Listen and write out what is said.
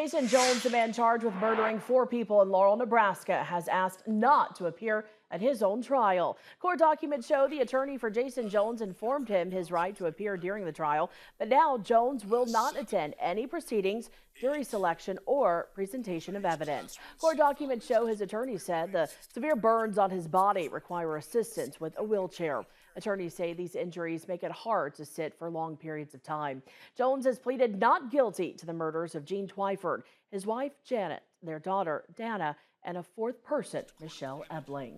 Jason Jones, the man charged with murdering 4 people in Laurel, Nebraska, has asked not to appear at his own trial. Court documents show the attorney for Jason Jones informed him his right to appear during the trial, but now Jones will not attend any proceedings, jury selection, or presentation of evidence. Court documents show his attorney said the severe burns on his body require assistance with a wheelchair. Attorneys say these injuries make it hard to sit for long periods of time. Jones has pleaded not guilty to the murders of Gene Twyford, his wife Janet, their daughter Dana, and a 4th person, Michelle Ebling.